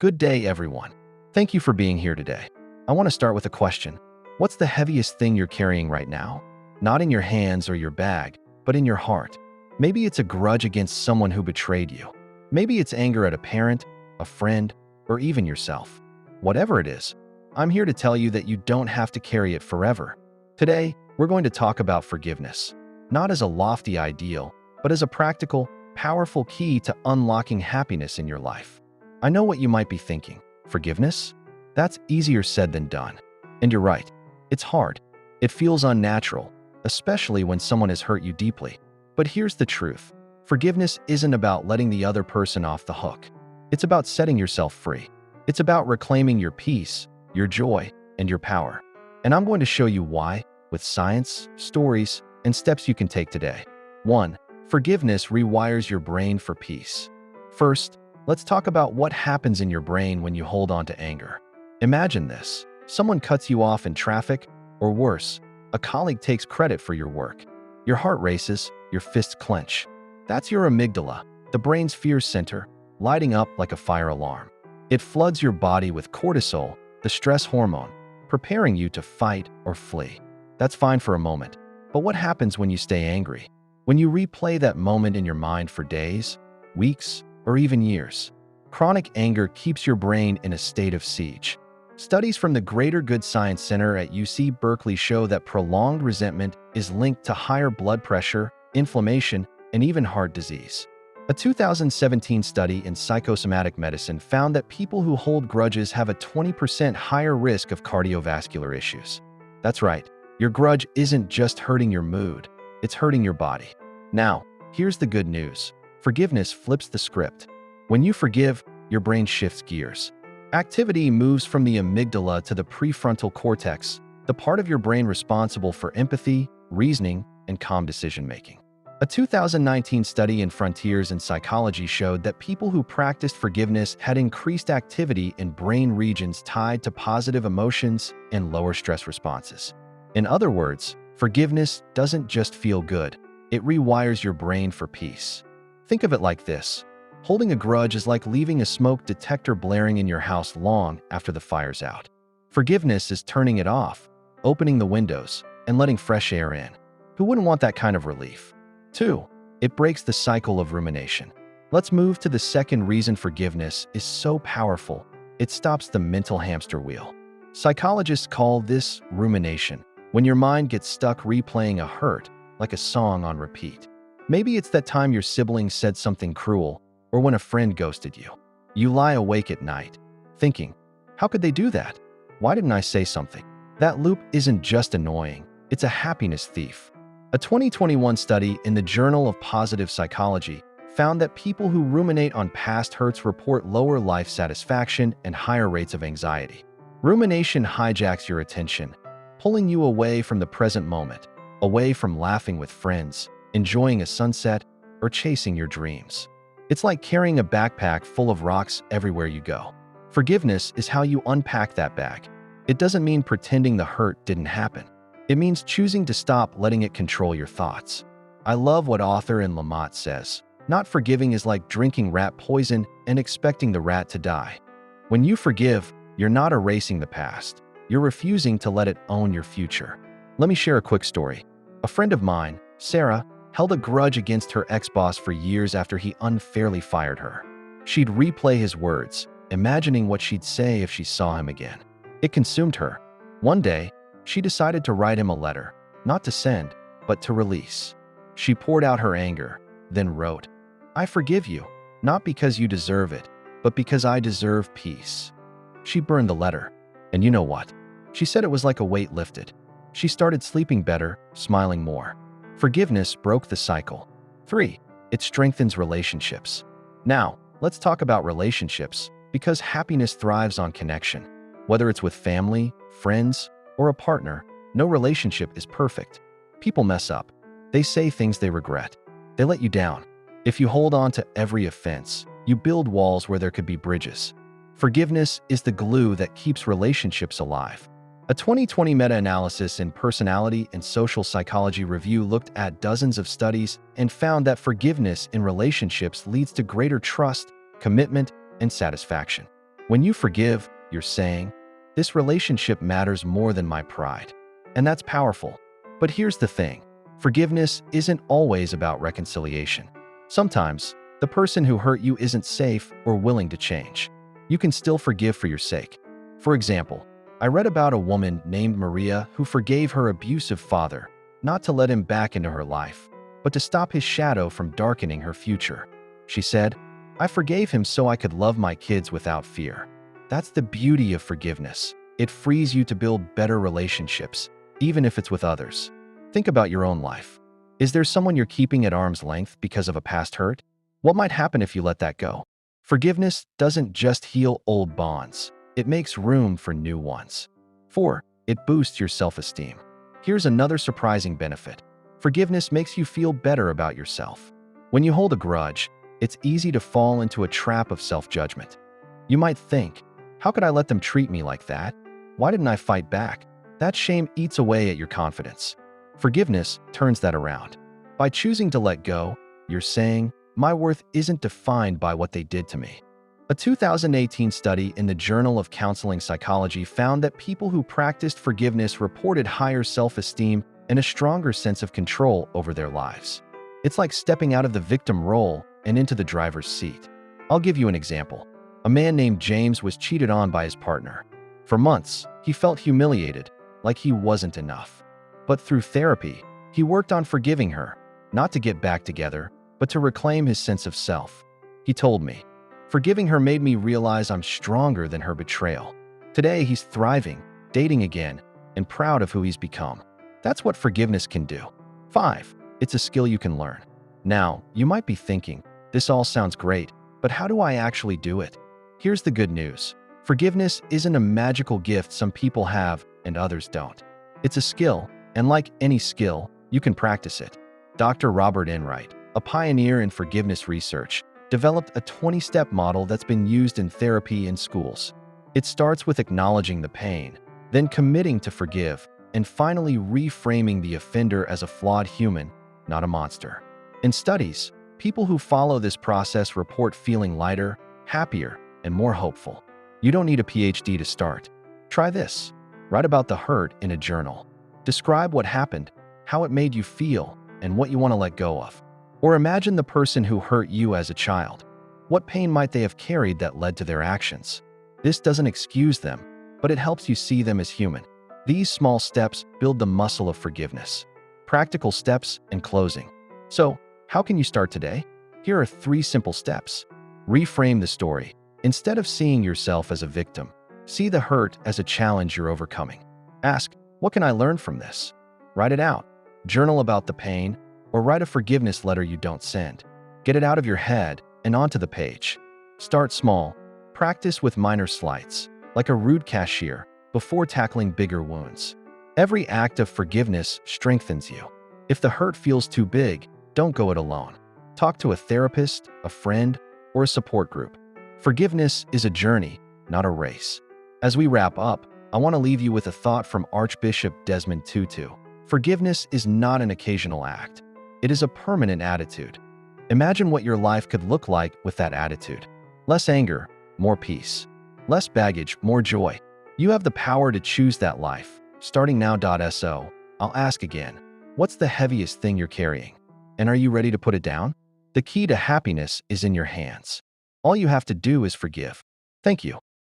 Good day, everyone. Thank you for being here today. I want to start with a question. What's the heaviest thing you're carrying right now? Not in your hands or your bag, but in your heart. Maybe it's a grudge against someone who betrayed you. Maybe it's anger at a parent, a friend, or even yourself. Whatever it is, I'm here to tell you that you don't have to carry it forever. Today, we're going to talk about forgiveness, not as a lofty ideal, but as a practical, powerful key to unlocking happiness in your life. I know what you might be thinking. Forgiveness? That's easier said than done. And you're right. It's hard. It feels unnatural, especially when someone has hurt you deeply. But here's the truth. Forgiveness isn't about letting the other person off the hook. It's about setting yourself free. It's about reclaiming your peace, your joy, and your power. And I'm going to show you why, with science, stories, and steps you can take today. 1. Forgiveness rewires your brain for peace. First, let's talk about what happens in your brain when you hold on to anger. Imagine this. Someone cuts you off in traffic, or worse, a colleague takes credit for your work. Your heart races, your fists clench. That's your amygdala, the brain's fear center, lighting up like a fire alarm. It floods your body with cortisol, the stress hormone, preparing you to fight or flee. That's fine for a moment. But what happens when you stay angry? When you replay that moment in your mind for days, weeks, or even years? Chronic anger keeps your brain in a state of siege. Studies from the Greater Good Science Center at UC Berkeley show that prolonged resentment is linked to higher blood pressure, inflammation, and even heart disease. A 2017 study in psychosomatic medicine found that people who hold grudges have a 20% higher risk of cardiovascular issues. That's right, your grudge isn't just hurting your mood, it's hurting your body. Now, here's the good news. Forgiveness flips the script. When you forgive, your brain shifts gears. Activity moves from the amygdala to the prefrontal cortex, the part of your brain responsible for empathy, reasoning, and calm decision-making. A 2019 study in Frontiers in Psychology showed that people who practiced forgiveness had increased activity in brain regions tied to positive emotions and lower stress responses. In other words, forgiveness doesn't just feel good, it rewires your brain for peace. Think of it like this. Holding a grudge is like leaving a smoke detector blaring in your house long after the fire's out. Forgiveness is turning it off, opening the windows, and letting fresh air in. Who wouldn't want that kind of relief? 2. It breaks the cycle of rumination. Let's move to the second reason forgiveness is so powerful. It stops the mental hamster wheel. Psychologists call this rumination, when your mind gets stuck replaying a hurt like a song on repeat. Maybe it's that time your sibling said something cruel, or when a friend ghosted you. You lie awake at night, thinking, how could they do that? Why didn't I say something? That loop isn't just annoying, it's a happiness thief. A 2021 study in the Journal of Positive Psychology found that people who ruminate on past hurts report lower life satisfaction and higher rates of anxiety. Rumination hijacks your attention, pulling you away from the present moment, away from laughing with friends, enjoying a sunset, or chasing your dreams. It's like carrying a backpack full of rocks everywhere you go. Forgiveness is how you unpack that bag. It doesn't mean pretending the hurt didn't happen. It means choosing to stop letting it control your thoughts. I love what author Lamott says. Not forgiving is like drinking rat poison and expecting the rat to die. When you forgive, you're not erasing the past. You're refusing to let it own your future. Let me share a quick story. A friend of mine, Sarah, held a grudge against her ex-boss for years after he unfairly fired her. She'd replay his words, imagining what she'd say if she saw him again. It consumed her. One day, she decided to write him a letter, not to send, but to release. She poured out her anger, then wrote, "I forgive you, not because you deserve it, but because I deserve peace." She burned the letter. And you know what? She said it was like a weight lifted. She started sleeping better, smiling more. Forgiveness broke the cycle. 3. It strengthens relationships. Now, let's talk about relationships, because happiness thrives on connection. Whether it's with family, friends, or a partner, no relationship is perfect. People mess up. They say things they regret. They let you down. If you hold on to every offense, you build walls where there could be bridges. Forgiveness is the glue that keeps relationships alive. A 2020 meta-analysis in Personality and Social Psychology review looked at dozens of studies and found that forgiveness in relationships leads to greater trust, commitment, and satisfaction. When you forgive, you're saying, "This relationship matters more than my pride." And that's powerful. But here's the thing. Forgiveness isn't always about reconciliation. Sometimes, the person who hurt you isn't safe or willing to change. You can still forgive for your sake. For example, I read about a woman named Maria who forgave her abusive father, not to let him back into her life, but to stop his shadow from darkening her future. She said, "I forgave him so I could love my kids without fear." That's the beauty of forgiveness. It frees you to build better relationships, even if it's with others. Think about your own life. Is there someone you're keeping at arm's length because of a past hurt? What might happen if you let that go? Forgiveness doesn't just heal old bonds. It makes room for new ones. 4. It boosts your self-esteem. Here's another surprising benefit. Forgiveness makes you feel better about yourself. When you hold a grudge, it's easy to fall into a trap of self-judgment. You might think, "How could I let them treat me like that? Why didn't I fight back?" That shame eats away at your confidence. Forgiveness turns that around. By choosing to let go, you're saying, "My worth isn't defined by what they did to me." A 2018 study in the Journal of Counseling Psychology found that people who practiced forgiveness reported higher self-esteem and a stronger sense of control over their lives. It's like stepping out of the victim role and into the driver's seat. I'll give you an example. A man named James was cheated on by his partner. For months, he felt humiliated, like he wasn't enough. But through therapy, he worked on forgiving her, not to get back together, but to reclaim his sense of self. He told me, "Forgiving her made me realize I'm stronger than her betrayal." Today, he's thriving, dating again, and proud of who he's become. That's what forgiveness can do. 5. It's a skill you can learn. Now, you might be thinking, "This all sounds great, but how do I actually do it?" Here's the good news. Forgiveness isn't a magical gift some people have and others don't. It's a skill, and like any skill, you can practice it. Dr. Robert Enright, a pioneer in forgiveness research, developed a 20-step model that's been used in therapy in schools. It starts with acknowledging the pain, then committing to forgive, and finally reframing the offender as a flawed human, not a monster. In studies, people who follow this process report feeling lighter, happier, and more hopeful. You don't need a PhD to start. Try this. Write about the hurt in a journal. Describe what happened, how it made you feel, and what you want to let go of. Or imagine the person who hurt you as a child. What pain might they have carried that led to their actions? This doesn't excuse them, but it helps you see them as human. These small steps build the muscle of forgiveness. Practical steps and closing. So, how can you start today? Here are 3 simple steps. Reframe the story. Instead of seeing yourself as a victim, see the hurt as a challenge you're overcoming. Ask, "What can I learn from this?" Write it out. Journal about the pain, or write a forgiveness letter you don't send. Get it out of your head and onto the page. Start small. Practice with minor slights, like a rude cashier, before tackling bigger wounds. Every act of forgiveness strengthens you. If the hurt feels too big, don't go it alone. Talk to a therapist, a friend, or a support group. Forgiveness is a journey, not a race. As we wrap up, I want to leave you with a thought from Archbishop Desmond Tutu. Forgiveness is not an occasional act. It is a permanent attitude. Imagine what your life could look like with that attitude. Less anger, more peace. Less baggage, more joy. You have the power to choose that life. Starting now. So, I'll ask again, what's the heaviest thing you're carrying? And are you ready to put it down? The key to happiness is in your hands. All you have to do is forgive. Thank you.